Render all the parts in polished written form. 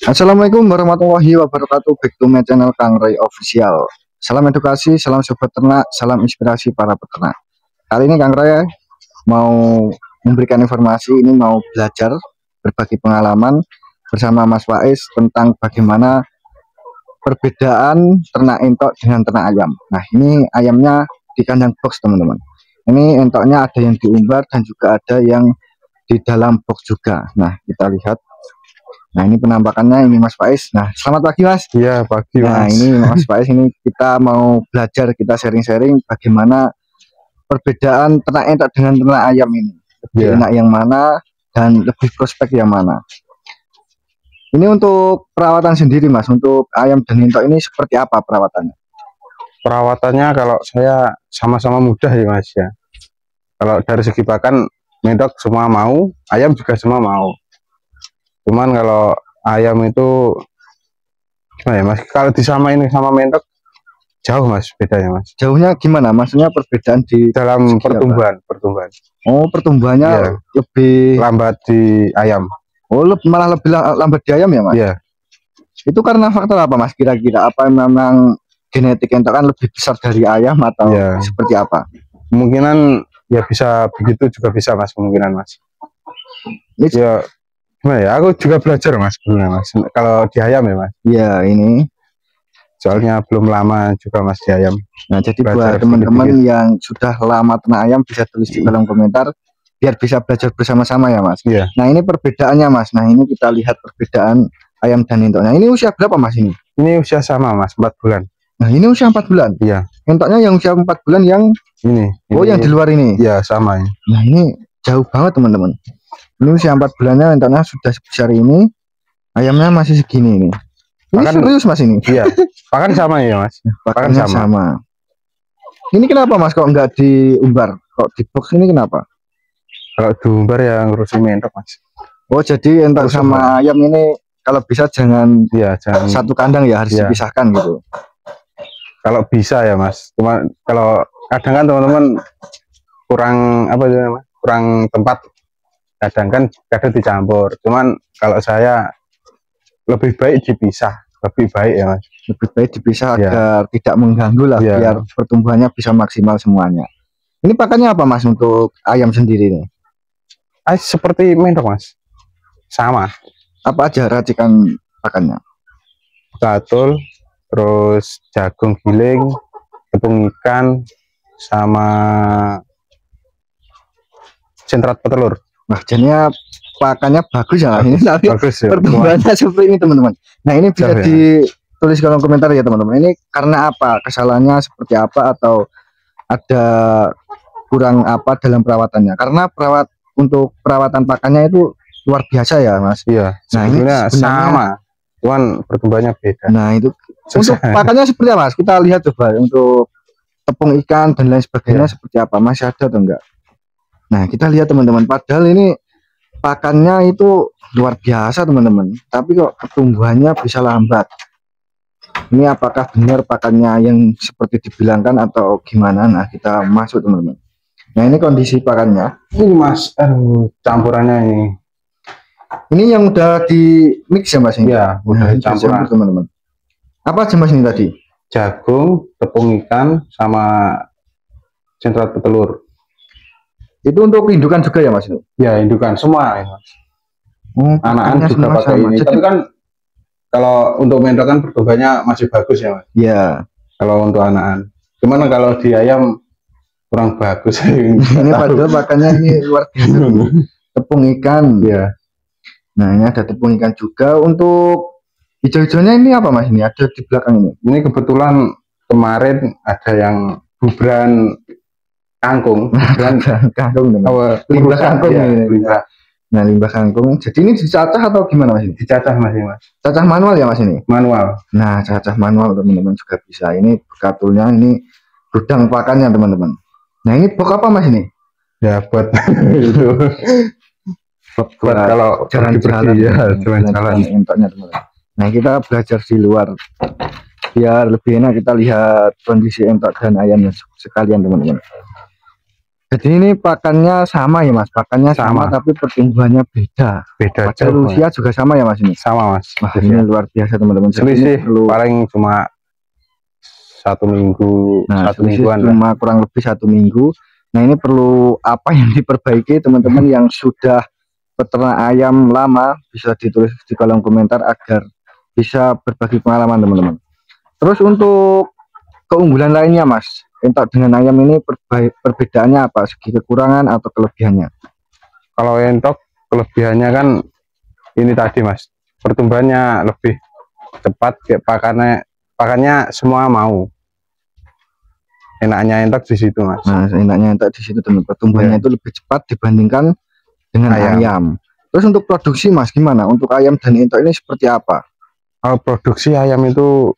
Assalamualaikum warahmatullahi wabarakatuh. Back to my channel Kang Ray Official. Salam edukasi, salam sobat ternak, salam inspirasi para peternak. Kali ini Kang Ray mau memberikan informasi, ini mau belajar berbagi pengalaman bersama Mas Faiz tentang bagaimana perbedaan ternak entok dengan ternak ayam. Nah, ini ayamnya di kandang box, teman-teman. Ini entoknya ada yang diumbar dan juga ada yang di dalam box juga. Nah, kita lihat. Nah, ini penampakannya, ini Mas Faiz. Nah, selamat pagi Mas. Iya, pagi Nah, Mas. ini Mas Faiz, ini kita mau belajar, kita sharing-sharing bagaimana perbedaan ternak entok dengan ternak ayam ini. Lebih enak yang mana dan lebih prospek yang mana. Ini untuk perawatan sendiri Mas, untuk ayam dan entok ini seperti apa perawatannya? Perawatannya kalau saya sama-sama mudah ya Mas ya. Kalau dari segi pakan, mendok semua mau, ayam juga semua mau. Cuman kalau ayam itu gimana ya Mas? Kalau disamain sama mendok jauh Mas bedanya Mas. Jauhnya gimana? Maksudnya perbedaan di dalam pertumbuhan. Oh, pertumbuhannya ya, lebih lambat di ayam. Oh, malah lebih lambat di ayam ya Mas? Iya. Itu karena faktor apa Mas kira-kira? Apa memang genetik entok kan lebih besar dari ayam atau seperti apa? Kemungkinan ya bisa begitu, juga bisa Mas, kemungkinan Mas. Ya gimana ya, aku juga belajar Mas sebenarnya Mas, kalau di ayam ya Mas. Iya, ini soalnya belum lama juga Mas di ayam. Nah, jadi buat teman-teman yang sudah lama ternak ayam bisa tulis di kolom komentar biar bisa belajar bersama-sama ya Mas. Iya. Nah, ini perbedaannya Mas. Nah, ini kita lihat perbedaan ayam dan entoknya. Ini usia berapa Mas ini? Ini usia sama Mas, 4 bulan. Nah, ini usia 4 bulan. Iya. Entoknya yang usia 4 bulan yang ini. Oh, yang di luar ini. Iya, sama ya. Nah, ini jauh banget teman-teman. Ini usia 4 bulannya entoknya sudah sebesar ini. Ayamnya masih segini ini. Ini pakan, serius Mas ini? Iya. Pakan sama ya Mas. Pakan sama. Ini kenapa Mas kok nggak diumbar? Kok di box ini kenapa? Kalau diumbar ya ngurusin mendok Mas. Oh, jadi entok sama ayam ini kalau bisa jangan satu kandang ya, harus dipisahkan gitu. Kalau bisa ya Mas. Cuma kalau kadang kan teman-teman kurang apa ya Mas? Kurang tempat. Kadang dicampur. Cuman kalau saya lebih baik dipisah, lebih baik ya Mas. Lebih baik dipisah agar tidak mengganggu lah, biar pertumbuhannya bisa maksimal semuanya. Ini pakannya apa Mas untuk ayam sendiri nih? Seperti mendok Mas. Sama. Apa aja racikan pakannya? Katul, terus jagung giling, tepung ikan, sama sentrat petelur. Wah, jadinya pakannya bagus ya ini, tapi bagus, pertumbuhannya seperti ini teman-teman. Nah, ini bisa ditulis kolom komentar ya teman-teman. Ini karena apa? Kesalahannya seperti apa atau ada kurang apa dalam perawatannya? Karena untuk perawatan pakannya itu luar biasa ya Mas. Iya. Nah, ini sama, cuman pertumbuhannya beda. Nah, itu untuk pakannya seperti apa Mas? Kita lihat coba untuk tepung ikan dan lain sebagainya seperti apa? Masih ada atau enggak? Nah, kita lihat teman-teman, padahal ini pakannya itu luar biasa teman-teman, tapi kok pertumbuhannya bisa lambat. Ini apakah benar pakannya yang seperti dibilangkan atau gimana? Nah, kita masuk teman-teman. Nah, ini kondisi pakannya. Ini Mas, campurannya ini. Ini yang udah di mix ya Mas ini? Ya, udah campuran teman-teman. Apa aja Mas ini tadi? Jagung, tepung ikan, sama sentrat petelur. Itu untuk indukan juga ya Mas? Ya, indukan semua ya Mas. Anak-anak juga pakai ini. Tapi kan kalau untuk mendok kan pertumbuhannya masih bagus ya Mas. Iya. Kalau untuk anak-anak. Cuman kalau di ayam kurang bagus. Ini padahal pakannya ini luar biasa. Tepung ikan. Ya. Nah, ini ada tepung ikan juga. Untuk hijau-hijaunya ini apa Mas ini? Ada di belakang ini. Ini kebetulan kemarin ada yang bubran kangkung, kangkung, limbah kangkung ini. Nah, limbah kangkung. Jadi ini dicacah atau gimana Mas ini? Dicacah Mas ini Mas. Cacah manual ya Mas ini? Manual. Nah, cacah manual teman-teman juga bisa. Ini katulnya, ini gudang pakannya teman-teman. Nah, ini box apa Mas ini? Ya buat itu. buat kalau jalan-jalan ya, jalan-jalan entoknya teman-teman. Nah, kita belajar di luar biar lebih enak kita lihat kondisi entok dan ayamnya sekalian teman-teman. Jadi ini pakannya sama ya Mas, pakannya sama, Sama. tapi pertumbuhannya beda. Beda Padahal jauh, usia juga sama ya Mas ini. sama Mas. Wah ini luar biasa teman-teman. Jadi ini Selisih perlu, paling cuma 1 minggu, nah satu selisih mingguan lah. cuma kurang lebih 1 minggu. Nah ini perlu apa yang diperbaiki teman-teman yang sudah peternak ayam lama, bisa ditulis di kolom komentar agar bisa berbagi pengalaman teman-teman. Terus untuk keunggulan lainnya Mas, entok dengan ayam ini perbedaannya apa? Segi kekurangan atau kelebihannya? Kalau entok kelebihannya kan ini tadi Mas, pertumbuhannya lebih cepat, kayak pakannya semua mau. Enaknya entok di situ Mas. Nah enaknya entok di situ teman, pertumbuhannya itu lebih cepat dibandingkan dengan ayam. Terus untuk produksi Mas gimana? Untuk ayam dan entok ini seperti apa? Kalau produksi ayam itu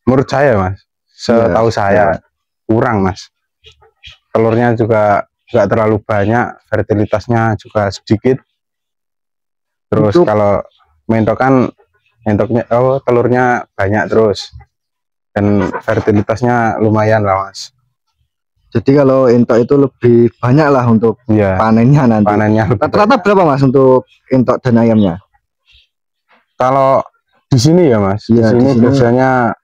menurut saya Mas, setahu saya kurang Mas. Telurnya juga nggak terlalu banyak, fertilitasnya juga sedikit. Terus kalau mentok kan telurnya banyak terus, dan fertilitasnya lumayan lah Mas. Jadi kalau entok itu lebih banyak lah untuk panennya nanti. Panennya rata-rata berapa Mas untuk entok dan ayamnya? Kalau di sini ya Mas, di sini biasanya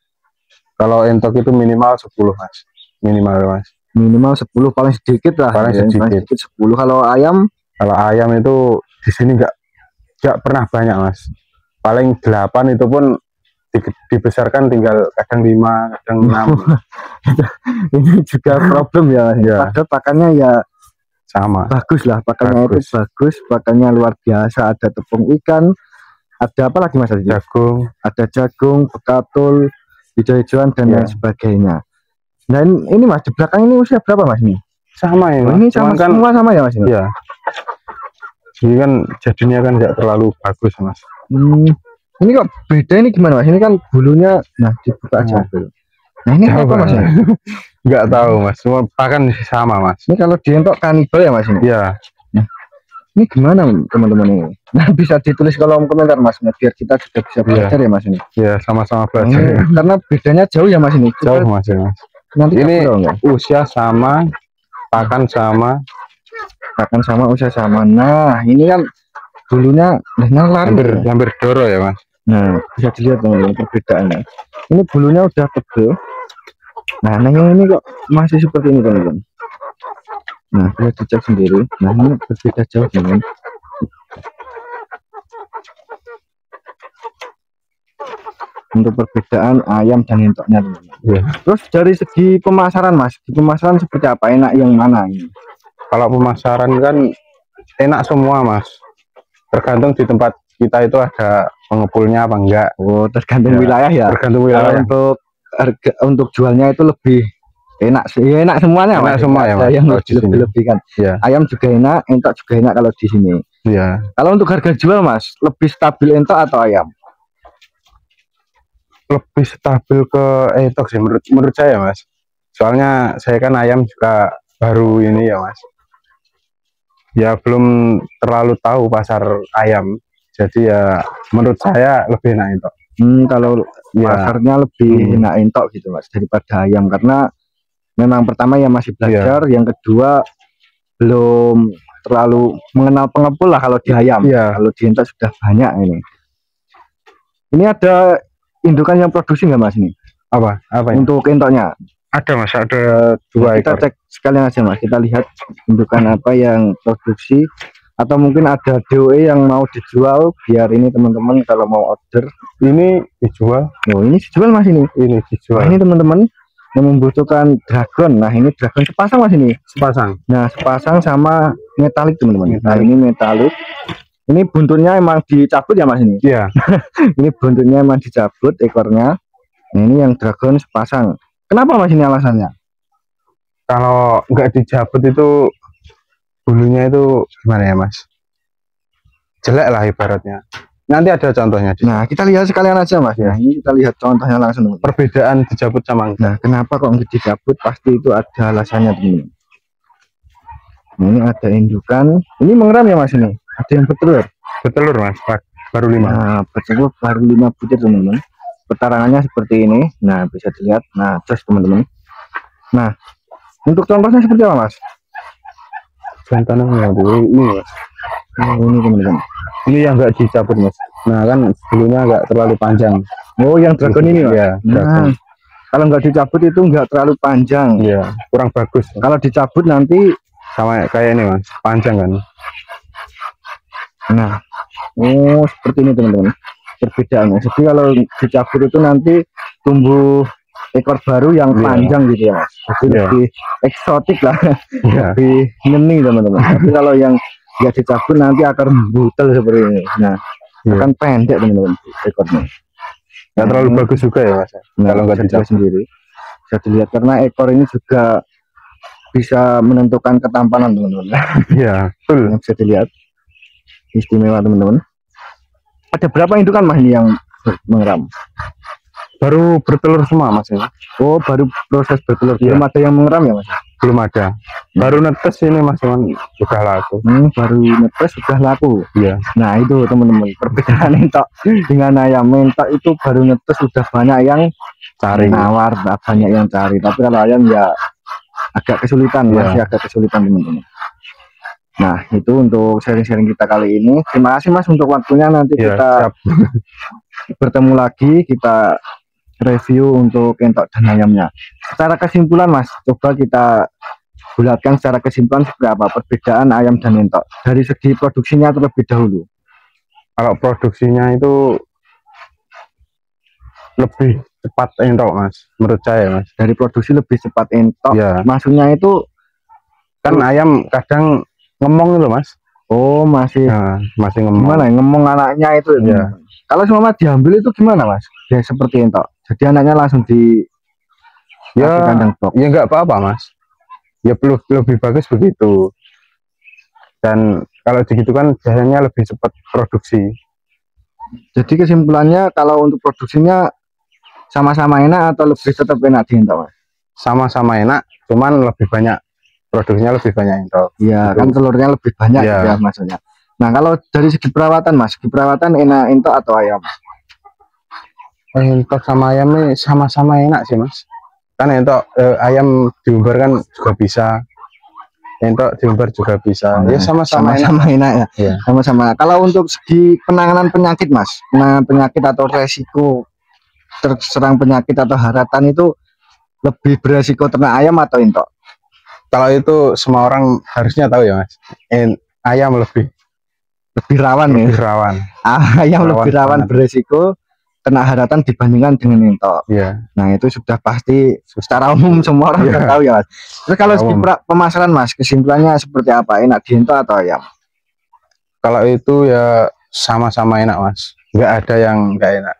kalau entok itu minimal 10 Mas, minimal Mas. Minimal 10 paling sedikit lah. Paling sedikit 10. Kalau ayam itu di sini nggak pernah banyak Mas. Paling 8 itu pun dibesarkan tinggal kadang 5, kadang 6. Ini juga problem ya Mas. Padahal pakannya ya sama. Bagus lah, pakannya itu bagus, pakannya luar biasa. Ada tepung ikan, ada apa lagi Mas? Jagung. Ada jagung, bekatul, hijau-hijauan dan lain sebagainya. Dan ini Mas, di belakang ini usia berapa Mas ini? Sama ya. Ini sama kan, semua sama ya Mas? Iya. Ini kan jadinya kan nggak terlalu bagus Mas. Ini kok beda, ini gimana Mas? Ini kan bulunya, nah dibuka aja dulu. Nah ini apa Mas? Nggak tahu Mas, semua pakan sama Mas. Ini kalau dientok kanibal ya Mas ini? Iya. Nah, ini gimana teman-teman ini? Nah bisa ditulis kolom komentar Mas, biar kita juga bisa belajar ya Mas ini. Iya, sama-sama belajar. Karena bedanya jauh ya Mas ini. Jauh Mas ya Mas. Nanti ini usia sama, pakan sama, usia sama. Nah ini kan bulunya hampir doro ya Mas. Nah bisa dilihat teman-teman perbedaannya. Ini bulunya udah tebel. Nah yang ini kok masih seperti ini teman-teman. Nah bisa dicek sendiri. Nah ini berbeda jauh teman-teman. Untuk perbedaan ayam dan entoknya teman-teman. Terus dari segi pemasaran Mas, di pemasaran seperti apa? Enak yang mana ini? Kalau pemasaran kan enak semua Mas, tergantung di tempat kita itu ada pengepulnya apa enggak. Oh tergantung wilayah ya. Tergantung wilayah. Untuk harga, untuk jualnya itu lebih enak sih, ya enak semuanya. Enak semua ya Mas. Yang lebih kan. Ayam juga enak, entok juga enak kalau di sini. Iya. Kalau untuk harga jual Mas, lebih stabil entok atau ayam? Lebih stabil ke entok sih menurut saya Mas. Soalnya saya kan ayam juga baru ini ya Mas. Ya belum terlalu tahu pasar ayam. Jadi ya menurut saya lebih enak entok. Kalau pasarnya lebih enak entok gitu Mas daripada ayam, karena memang pertama ya masih belajar, yang kedua belum terlalu mengenal pengepul lah kalau di ayam. Kalau di entok sudah banyak ini. Ini ada indukan yang produksi nggak Mas ini? Apa untuk entoknya? Ada Mas, ada 2 ekor. Kita cek sekalian aja Mas, kita lihat indukan apa yang produksi, atau mungkin ada DOE yang mau dijual, biar ini teman-teman kalau mau order. Ini dijual. Oh ini dijual Mas ini? Ini dijual. Nah, ini teman-teman yang membutuhkan dragon. Nah ini dragon sepasang Mas ini? Sepasang. Nah sepasang sama metalik teman-teman. Nah ini metalik. Ini buntutnya emang dicabut ya Mas ini? Iya. Ini buntutnya emang dicabut ekornya. Nah, ini yang dragon sepasang. Kenapa Mas ini alasannya? Kalau nggak dicabut itu bulunya itu gimana ya Mas? Jelek lah ibaratnya. Nanti ada contohnya. Nah kita lihat sekalian aja Mas ya. Ini kita lihat contohnya langsung. Perbedaan dicabut sama enggak. Nah kenapa kok nggak dicabut? Pasti itu ada alasannya teman-teman. Nah, ini ada indukan. Ini mengeram ya Mas ini? Ada yang bertelur? Bertelur Mas, baru 5. Nah bertelur baru 5 butir teman-teman. Petarangannya seperti ini. Nah bisa dilihat. Nah terus teman-teman. Nah untuk contohnya seperti apa Mas? jantannya ini mas. Ini teman-teman. Ini yang nggak dicabut mas. Nah kan bulunya nggak terlalu panjang. Oh yang dragon ini mas. Ya, dragon. Nah, kalau nggak dicabut itu nggak terlalu panjang. Iya, kurang bagus. Kalau dicabut nanti Sama kayak ini mas, panjang kan. nah, oh seperti ini teman-teman perbedaannya. Jadi kalau dicabut itu nanti tumbuh ekor baru yang Iya. panjang gitu ya mas. Jadi Iya. lebih eksotik lah, Iya. lebih ngeni teman-teman. Tapi kalau yang nggak dicabut nanti akar butel seperti ini. Nah, Iya. akan pendek teman-teman ekornya. Nggak terlalu bagus juga ya mas. Nah, Kalau nggak bisa dilihat dicabut. sendiri, bisa dilihat karena ekor ini juga bisa menentukan ketampanan teman-teman. Iya, betul. Yang bisa dilihat istimewa teman-teman. Ada berapa indukan mas ini yang mengeram? Baru bertelur semua mas ya. Oh baru proses bertelur, Iya. belum ada yang mengeram ya mas? Belum ada. Baru netes ini mas, cuman sudah laku. Baru netes sudah laku. Iya. Nah itu teman-teman perbedaan entok dengan ayam. Entok itu baru netes sudah banyak yang Cari. nawar, banyak yang cari. Tapi kalau ayam ya agak kesulitan, Iya. masih agak kesulitan teman-teman. Nah itu untuk sharing-sharing kita kali ini. Terima kasih mas untuk waktunya. Nanti Iya, kita siap. bertemu lagi, kita review untuk entok dan ayamnya. Secara kesimpulan mas, coba kita bulatkan secara kesimpulan seperti apa perbedaan ayam dan entok dari segi produksinya terlebih dahulu. Kalau produksinya itu lebih cepat entok mas, menurut saya mas. Dari produksi lebih cepat entok. Iya. Maksudnya itu Kan ayam kadang ngemong itu mas. oh masih Nah, masih ngemong. gimana ya, ngomong anaknya itu. Iya. Kalau semua diambil itu gimana mas? Ya seperti entok. Jadi anaknya langsung di Ya, kandang box. ya nggak apa-apa mas. Ya lebih bagus begitu. Dan kalau begitu kan biasanya lebih cepat produksi. Jadi kesimpulannya kalau untuk produksinya sama-sama enak atau lebih tetap enak di entok mas? Sama-sama enak, cuman lebih banyak produksinya lebih banyak entok. Iya Gitu. kan telurnya lebih banyak Iya. gitu ya maksudnya. Nah kalau dari segi perawatan mas, segi perawatan enak entok atau ayam? Entok sama ayam ini sama-sama enak sih mas. Kan entok ayam diumbar kan juga bisa. Entok diumbar juga bisa. Ya sama-sama enak. Sama-sama enak ya. Iya. Sama-sama. Kalau untuk segi penanganan penyakit mas, penanganan penyakit atau resiko terserang penyakit atau haratan itu lebih beresiko ternak ayam atau entok? Kalau itu semua orang harusnya tahu ya mas. Ayam lebih Rawan ya. rawan. Ayam Rawan lebih rawan banget. beresiko kena haratan dibandingkan dengan entok. Iya. Nah itu sudah pasti secara umum semua orang Iya. sudah tahu ya mas. Terus kalau segi Umum. pemasaran mas, kesimpulannya seperti apa? Enak di entok atau ayam? Kalau itu ya sama-sama enak mas. Nggak ada yang nggak enak.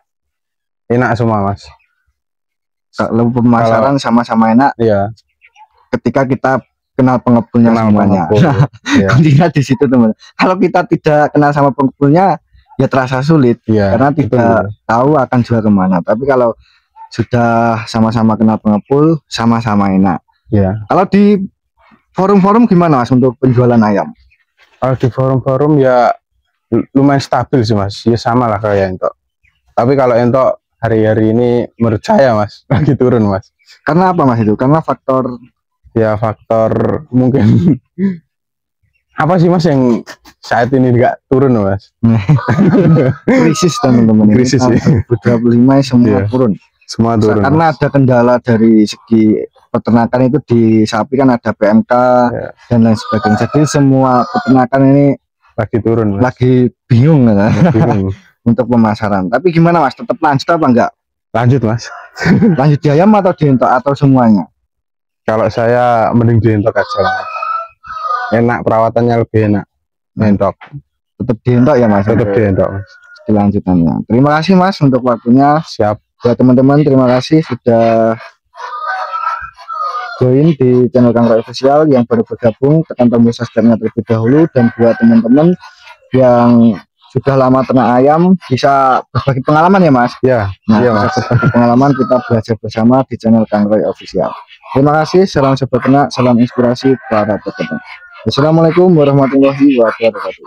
Enak semua mas. Kalau pemasaran sama-sama enak Iya. ketika kita kenal pengepulnya Kenal semuanya. pengepul. Iya. Kuncinya di situ teman. Kalau kita tidak kenal sama pengepulnya ya terasa sulit Iya. karena betul, tidak betul. tahu akan jual kemana. Tapi kalau sudah sama-sama kenal pengepul, sama-sama enak. Iya. Kalau di forum-forum gimana mas untuk penjualan ayam? Kalau di forum-forum ya lumayan stabil sih mas. Ya sama lah kayak entok. Tapi kalau entok hari-hari ini menurut saya mas lagi turun mas. Karena apa mas itu? Karena faktor Ya faktor mungkin apa sih mas yang saat ini nggak turun mas? krisis teman-teman. Ini Krisis, tahun ya. 2025 semua Iya. turun. Semua turun. Karena Mas. ada kendala dari segi peternakan itu di sapi kan ada PMK Ya, dan lain sebagainya. Jadi semua peternakan ini lagi turun mas. lagi bingung ya, Bingung. untuk pemasaran. Tapi gimana mas? Tetap lanjut apa enggak? Lanjut mas. Lanjut di ayam atau di entok atau semuanya? Kalau saya mending di entok aja mas. Enak, perawatannya lebih enak. Entok. Tetap di entok ya mas? Tetap di entok mas. Kelanjutannya. Terima kasih mas untuk waktunya. Siap. Buat teman-teman terima kasih sudah join di channel Kang Roy Official. Yang baru bergabung tekan tombol subscribe-nya terlebih dahulu. Dan buat teman-teman yang sudah lama ternak ayam bisa berbagi pengalaman ya mas. Ya. Nah, Iya, bisa Mas. berbagi pengalaman kita belajar bersama di channel Kang Roy Official. Terima kasih, salam sobat ternak, salam inspirasi para peternak. Assalamualaikum warahmatullahi wabarakatuh.